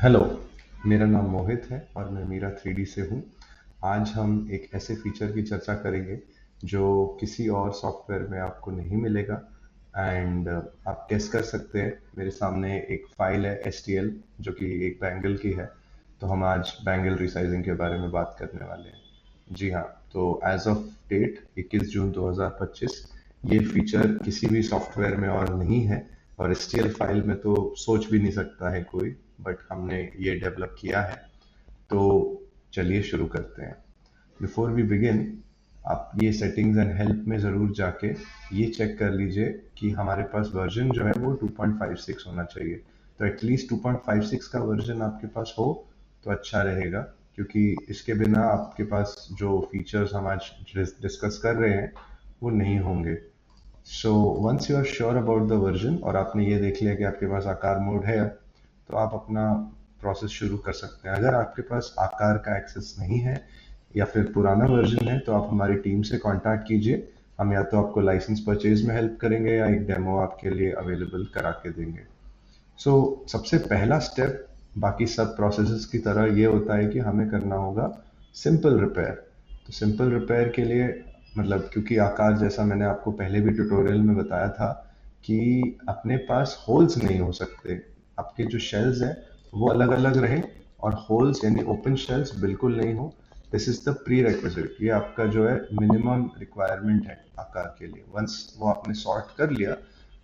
Hello, मेरा नाम मोहित है और मैं मीरा 3D से हूँ। आज हम एक ऐसे फीचर की चर्चा करेंगे जो किसी और सॉफ्टवेयर में आपको नहीं मिलेगा। एंड आप टेस्ट कर सकते हैं। मेरे सामने एक फाइल है STL जो कि एक बैंगल की है। तो हम आज बैंगल रिसाइजिंग के बारे में बात करने वाले हैं। जी हाँ, तो एज ऑफ डेट 21 जून 2025 ये फीचर किसी भी सॉफ्टवेयर में और नहीं है। और STL फाइल में तो सोच भी नहीं सकता है कोई, बट हमने ये डेवलप किया है। तो चलिए शुरू करते हैं। बिफोर वी बिगिन, आप ये सेटिंग्स एंड हेल्प में ज़रूर जाके ये चेक कर लीजिए कि हमारे पास वर्जन जो है वो 2.56 होना चाहिए। तो एटलीस्ट 2.56 का वर्जन आपके पास हो तो अच्छा रहेगा, क्योंकि इसके बिना आपके पास जो फीचर्स हम आज डिस्कस कर रहे हैं वो नहीं होंगे। So once you are sure about the version और आपने ये देख लिया कि आपके पास आकार मोड है, तो आप अपना प्रोसेस शुरू कर सकते हैं। अगर आपके पास आकार का एक्सेस नहीं है या फिर पुराना वर्जन है, तो आप हमारी टीम से कांटेक्ट कीजिए। हम या तो आपको लाइसेंस परचेज में हेल्प करेंगे या एक डेमो आपके लिए अवेलेबल करा के देंगे। सबसे पहला स्टेप बाकी सब प्रोसेसेस की तरह ये होता है कि हमें करना होगा सिंपल रिपेयर। तो सिंपल रिपेयर के लिए, मतलब क्योंकि आकार जैसा मैंने आपको पहले भी ट्यूटोरियल में बताया था कि अपने पास होल्स नहीं हो सकते। आपके जो शेल्स हैं वो अलग अलग रहें और होल्स यानी ओपन शेल्स बिल्कुल नहीं हो। This is the pre requisite, ये आपका जो है मिनिमम रिक्वायरमेंट है आकार के लिए। वंस वो आपने सॉर्ट कर लिया,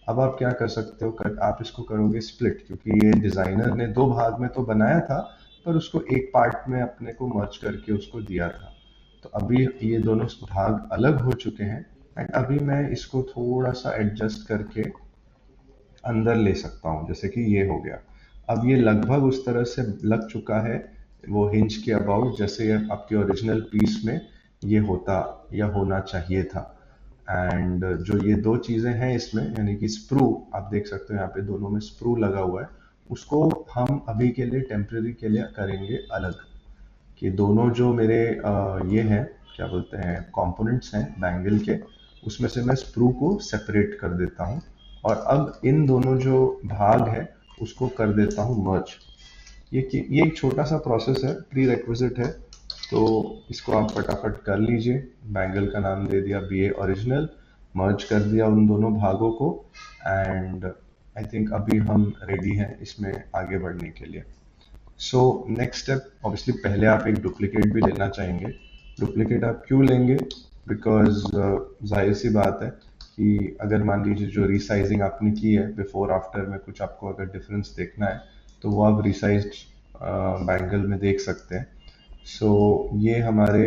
अब आप क्या कर सकते हो, आप इसको करोगे स्प्लिट, क्योंकि ये डिजाइनर ने दो भाग में तो बनाया था पर उसको एक पार्ट में अपने को मर्ज करके उसको दिया था। तो अभी ये दोनों भाग अलग हो चुके हैं एंड अभी मैं इसको थोड़ा सा एडजस्ट करके अंदर ले सकता हूँ, जैसे कि ये हो गया। अब ये लगभग उस तरह से लग चुका है, वो हिंज के अबाउट जैसे ये आपके ओरिजिनल पीस में ये होता या होना चाहिए था। एंड जो ये दो चीज़ें हैं इसमें, यानी कि स्प्रू, आप देख सकते हो यहाँ पे दोनों में स्प्रू लगा हुआ है, उसको हम अभी के लिए टेम्परेरी के लिए करेंगे अलग। कि दोनों जो मेरे ये हैं, क्या बोलते हैं, कंपोनेंट्स हैं बैंगल के, उसमें से मैं स्प्रू को सेपरेट कर देता हूँ। और अब इन दोनों जो भाग है उसको कर देता हूँ मर्ज। ये एक छोटा सा प्रोसेस है, प्री रिक्विजिट है। तो इसको आप फटाफट कर लीजिए। बैंगल का नाम दे दिया BA ओरिजिनल, मर्ज कर दिया उन दोनों भागों को। एंड आई थिंक अभी हम रेडी हैं इसमें आगे बढ़ने के लिए। नेक्स्ट स्टेप, ऑब्वियसली पहले आप एक डुप्लीकेट भी लेना चाहेंगे। डुप्लीकेट आप क्यों लेंगे? बिकॉज जाहिर सी बात है कि अगर मान लीजिए जो रिसाइजिंग आपने की है बिफोर आफ्टर में कुछ आपको अगर डिफरेंस देखना है, तो वो आप रिसाइज्ड बैंगल में देख सकते हैं। ये हमारे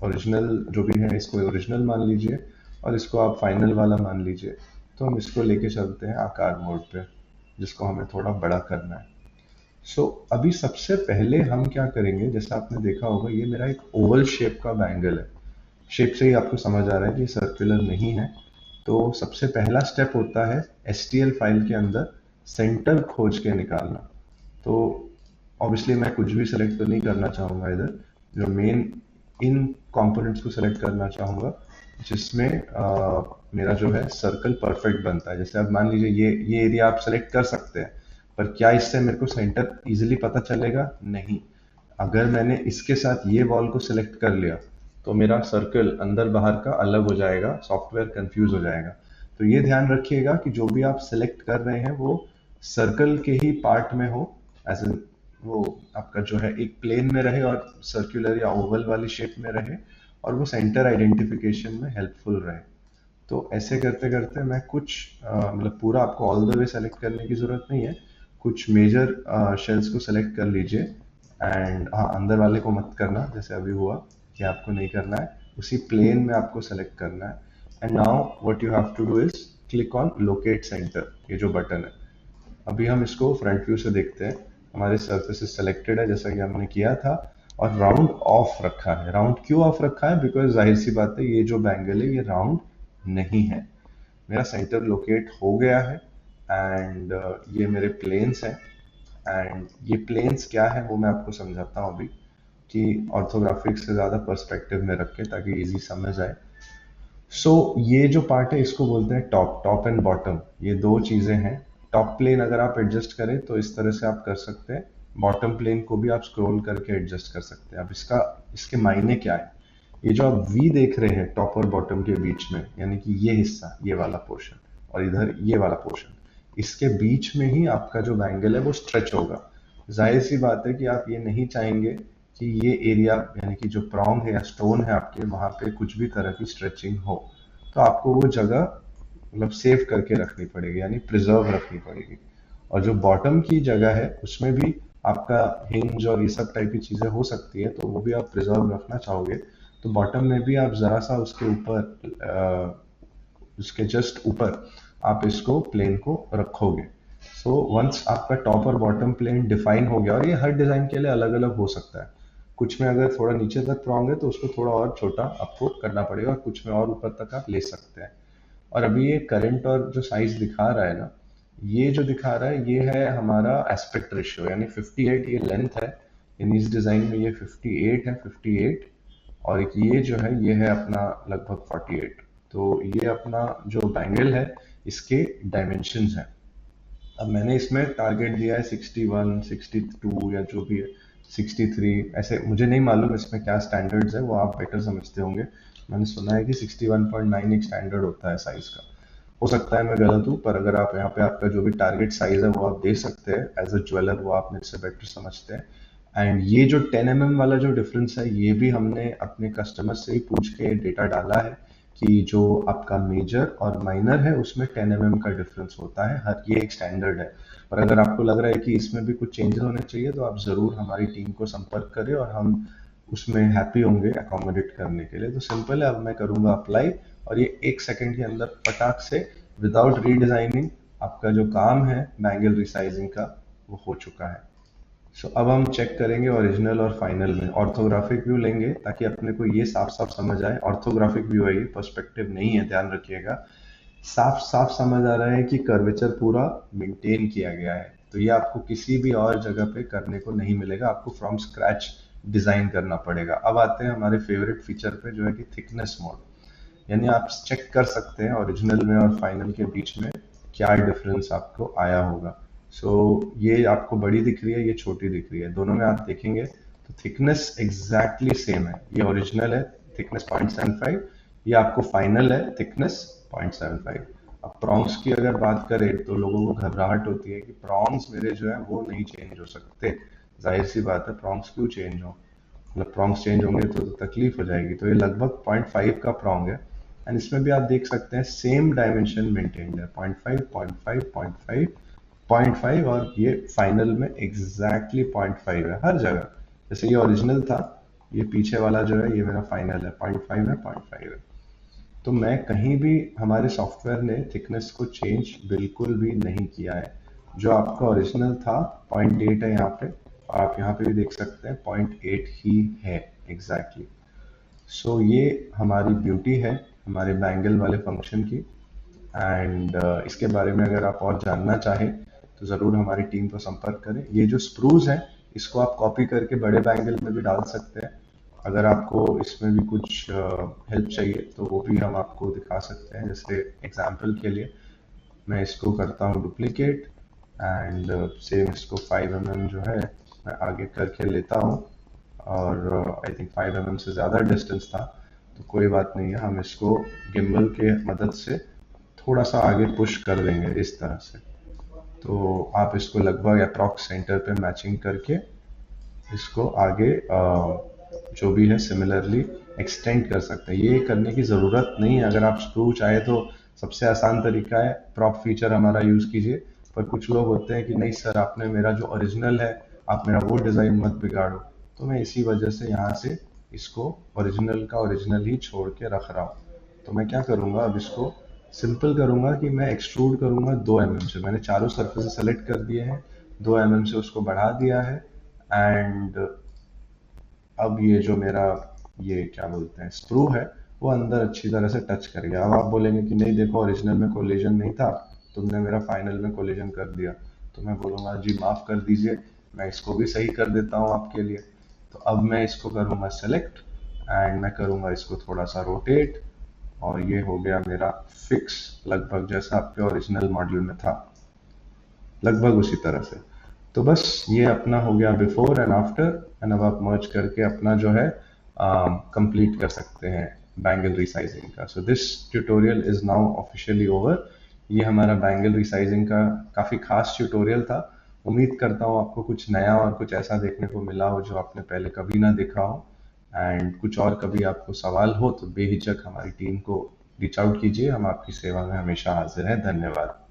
ओरिजिनल जो भी है, इसको ओरिजिनल मान लीजिए और इसको आप फाइनल वाला मान लीजिए। तो हम इसको लेके चलते हैं आकार मोड पे, जिसको हमें थोड़ा बड़ा करना है। अभी सबसे पहले हम क्या करेंगे, जैसा आपने देखा होगा ये मेरा एक ओवल शेप का बैंगल है। शेप से ही आपको समझ आ रहा है कि सर्कुलर नहीं है। तो सबसे पहला स्टेप होता है STL फाइल के अंदर सेंटर खोज के निकालना। तो ऑब्वियसली मैं कुछ भी सिलेक्ट तो नहीं करना चाहूँगा इधर, जो मेन इन कंपोनेंट्स को सिलेक्ट करना चाहूँगा जिसमें मेरा जो है सर्कल परफेक्ट बनता है। जैसे अब मान लीजिए ये एरिया आप सेलेक्ट कर सकते हैं, पर क्या इससे मेरे को सेंटर इजीली पता चलेगा? नहीं। अगर मैंने इसके साथ ये वॉल को सिलेक्ट कर लिया तो मेरा सर्कल अंदर बाहर का अलग हो जाएगा, सॉफ्टवेयर कंफ्यूज हो जाएगा। तो ये ध्यान रखिएगा कि जो भी आप सिलेक्ट कर रहे हैं वो सर्कल के ही पार्ट में हो, एज एन वो आपका जो है एक प्लेन में रहे और सर्कुलर या ओवल वाली शेप में रहे, और वो सेंटर आइडेंटिफिकेशन में हेल्पफुल रहे। तो ऐसे करते करते मैं कुछ मतलब पूरा आपको ऑल द वे सेलेक्ट करने की ज़रूरत नहीं है, कुछ मेजर शेल्स को सेलेक्ट कर लीजिए। एंड हाँ, अंदर वाले को मत करना जैसे अभी हुआ, कि आपको नहीं करना है, उसी प्लेन में आपको सेलेक्ट करना है। And now what you have to do is click on locate centre, ये जो बटन है। अभी हम इसको फ्रंट व्यू से देखते हैं। हमारे सर्फेसिस सेलेक्टेड है जैसा कि हमने किया था, और राउंड ऑफ रखा है। राउंड क्यों ऑफ रखा है? बिकॉज जाहिर सी बात है ये जो बैंगल है ये राउंड नहीं है। मेरा सेंटर लोकेट हो गया है। एंड ये मेरे प्लेन्स हैं। एंड ये प्लेन्स क्या है वो मैं आपको समझाता हूँ अभी, कि ऑर्थोग्राफिक्स से ज़्यादा पर्सपेक्टिव में रख के, ताकि इजी समझ आए। ये जो पार्ट है इसको बोलते हैं टॉप। टॉप एंड बॉटम, ये दो चीज़ें हैं। टॉप प्लेन अगर आप एडजस्ट करें तो इस तरह से आप कर सकते हैं, बॉटम प्लेन को भी आप स्क्रॉल करके एडजस्ट कर सकते हैं। अब इसके मायने क्या है? ये जो आप वी देख रहे हैं टॉप और बॉटम के बीच में, यानी कि ये हिस्सा, ये वाला पोर्शन और इधर ये वाला पोर्शन, इसके बीच में ही आपका जो बैंगल है वो स्ट्रेच होगा। जाहिर सी बात है कि आप ये नहीं चाहेंगे कि ये एरिया यानी कि जो प्रॉन्ग है या स्टोन है आपके, वहां पे कुछ भी तरह की स्ट्रेचिंग हो, तो आपको वो जगह मतलब सेव करके रखनी पड़ेगी, यानी प्रिजर्व रखनी पड़ेगी। और जो बॉटम की जगह है उसमें भी आपका हिंज और ये सब टाइप की चीजें हो सकती है, तो वो भी आप प्रिजर्व रखना चाहोगे, तो बॉटम में भी आप जरा सा उसके ऊपर, उसके जस्ट ऊपर आप इसको प्लेन को रखोगे। सो वंस आपका टॉप और बॉटम प्लेन डिफाइन हो गया, और ये हर डिजाइन के लिए अलग अलग हो सकता है, कुछ में अगर थोड़ा नीचे तक प्रॉन्ग है तो उसको थोड़ा और छोटा आपको करना पड़ेगा, और कुछ में और ऊपर तक आप ले सकते हैं। और अभी ये करंट और जो साइज दिखा रहा है ना, ये जो दिखा रहा है ये है हमारा एस्पेक्ट रेशियो, यानी 58 ये लेंथ है, इन इस डिजाइन में ये 58 है, 58। और एक ये जो है ये है अपना लगभग 48। तो ये अपना जो बैंगल है इसके डायमेंशंस हैं। अब मैंने इसमें टारगेट दिया है 61, 62 या जो भी है 63, ऐसे मुझे नहीं मालूम इसमें क्या स्टैंडर्ड्स है, वो आप बेटर समझते होंगे। मैंने सुना है कि 61.9 एक स्टैंडर्ड होता है साइज का। हो सकता है मैं गलत हूँ, पर अगर आप यहाँ पे आपका जो भी टारगेट साइज है वो आप दे सकते हैं एज अ ज्वेलर, वो आप मुझसे बेटर समझते हैं। एंड ये जो 10 mm वाला जो डिफरेंस है, ये भी हमने अपने कस्टमर से ही पूछ के डेटा डाला है कि जो आपका मेजर और माइनर है उसमें 10 mm का डिफरेंस होता है, हर ये एक स्टैंडर्ड है। पर अगर आपको लग रहा है कि इसमें भी कुछ चेंजेस होने चाहिए तो आप ज़रूर हमारी टीम को संपर्क करें, और हम उसमें हैप्पी होंगे अकोमोडेट करने के लिए। तो सिंपल है, अब मैं करूँगा अप्लाई, और ये 1 सेकंड के अंदर फटाक से विदाउट रीडिजाइनिंग आपका जो काम है बैंगल रिसाइजिंग का वो हो चुका है। सो अब हम चेक करेंगे ओरिजिनल और फाइनल में, ऑर्थोग्राफिक व्यू लेंगे ताकि अपने को ये साफ साफ समझ आए। ऑर्थोग्राफिक व्यू है, ये पर्सपेक्टिव नहीं है, ध्यान रखिएगा। साफ साफ समझ आ रहा है कि कर्वेचर पूरा मेंटेन किया गया है, तो ये आपको किसी भी और जगह पे करने को नहीं मिलेगा, आपको फ्रॉम स्क्रैच डिजाइन करना पड़ेगा। अब आते हैं हमारे फेवरेट फीचर पे, जो है कि थिकनेस मोड, यानी आप चेक कर सकते हैं ओरिजिनल में और फाइनल के बीच में क्या डिफरेंस आपको आया होगा। ये आपको बड़ी दिख रही है, ये छोटी दिख रही है, दोनों में आप देखेंगे तो थिकनेस एग्जैक्टली सेम है। ये ओरिजिनल है थिकनेस 0.75, ये आपको फाइनल है थिकनेस 0.75। अब प्रॉन्ग्स की अगर बात करें तो लोगों को घबराहट होती है कि प्रॉन्ग्स मेरे जो है वो नहीं चेंज हो सकते। जाहिर सी बात है, प्रॉन्ग्स क्यों चेंज हो, मतलब प्रॉन्ग्स चेंज होंगे तो तकलीफ हो जाएगी। तो ये लगभग 0.5 का प्रॉन्ग है, एंड इसमें भी आप देख सकते हैं सेम डायमेंशन मेंटेन्ड है, 0.5, 0.5, 0.5, 0.5, और ये फाइनल में एग्जैक्टली 0.5 है हर जगह। जैसे ये ओरिजिनल था, ये पीछे वाला जो है ये मेरा फाइनल है, 0.5 है, 0.5 है। तो मैं कहीं भी, हमारे सॉफ्टवेयर ने थिकनेस को चेंज बिल्कुल भी नहीं किया है। जो आपका ओरिजिनल था 0.8 है यहाँ पे, आप यहाँ पे भी देख सकते हैं 0.8 ही है एग्जैक्टली। ये हमारी ब्यूटी है हमारे बैंगल वाले फंक्शन की। एंड इसके बारे में अगर आप और जानना चाहें तो ज़रूर हमारी टीम को संपर्क करें। ये जो स्प्रूज हैं इसको आप कॉपी करके बड़े बैंगल में भी डाल सकते हैं। अगर आपको इसमें भी कुछ हेल्प चाहिए तो वो भी हम आपको दिखा सकते हैं। जैसे एग्जांपल के लिए मैं इसको करता हूँ डुप्लीकेट, एंड सेम इसको 5 mm जो है मैं आगे करके लेता हूँ, और आई थिंक 5 mm से ज़्यादा डिस्टेंस था, तो कोई बात नहीं है, हम इसको गिम्बल के मदद से थोड़ा सा आगे पुश कर देंगे इस तरह से। तो आप इसको लगभग अप्रॉक्स सेंटर पे मैचिंग करके इसको आगे जो भी है सिमिलरली एक्सटेंड कर सकते हैं। ये करने की ज़रूरत नहीं है, अगर आप स्क्रू चाहे तो सबसे आसान तरीका है प्रॉप फीचर हमारा यूज़ कीजिए। पर कुछ लोग होते हैं कि नहीं सर, आपने मेरा जो ओरिजिनल है आप मेरा वो डिज़ाइन मत बिगाड़ो, तो मैं इसी वजह से यहाँ से इसको ओरिजिनल का ओरिजिनल ही छोड़ के रख रहा हूँ। तो मैं क्या करूँगा, अब इसको सिंपल करूँगा कि मैं एक्सट्रूड करूँगा 2 mm से। मैंने चारों सरफेस सेलेक्ट कर दिए हैं, 2 mm से उसको बढ़ा दिया है। एंड अब ये जो मेरा, ये क्या बोलते हैं, स्क्रू है, वो अंदर अच्छी तरह से टच कर गया। अब आप बोलेंगे कि नहीं देखो, ओरिजिनल में कोलिजन नहीं था, तुमने मेरा फाइनल में कोलिजन कर दिया। तो मैं बोलूँगा जी माफ़ कर दीजिए, मैं इसको भी सही कर देता हूँ आपके लिए। तो अब मैं इसको करूँगा सेलेक्ट, एंड मैं करूँगा इसको थोड़ा सा रोटेट, और ये हो गया मेरा फिक्स लगभग जैसा आपके ओरिजिनल मॉड्यूल में था। लगभग उसी तरह से। तो बस ये अपना हो गया बिफोर एंड आफ्टर, एंड अब आप मर्ज करके अपना जो है कंप्लीट कर सकते हैं बैंगल रिसाइजिंग का। So this tutorial is now officially over. ये हमारा बैंगल रिसाइजिंग का काफ़ी खास ट्यूटोरियल था। उम्मीद करता हूँ आपको कुछ नया और कुछ ऐसा देखने को मिला हो जो आपने पहले कभी ना देखा हो। एंड कुछ और कभी आपको सवाल हो तो बेहिचक हमारी टीम को रीच आउट कीजिए, हम आपकी सेवा में हमेशा हाजिर हैं। धन्यवाद।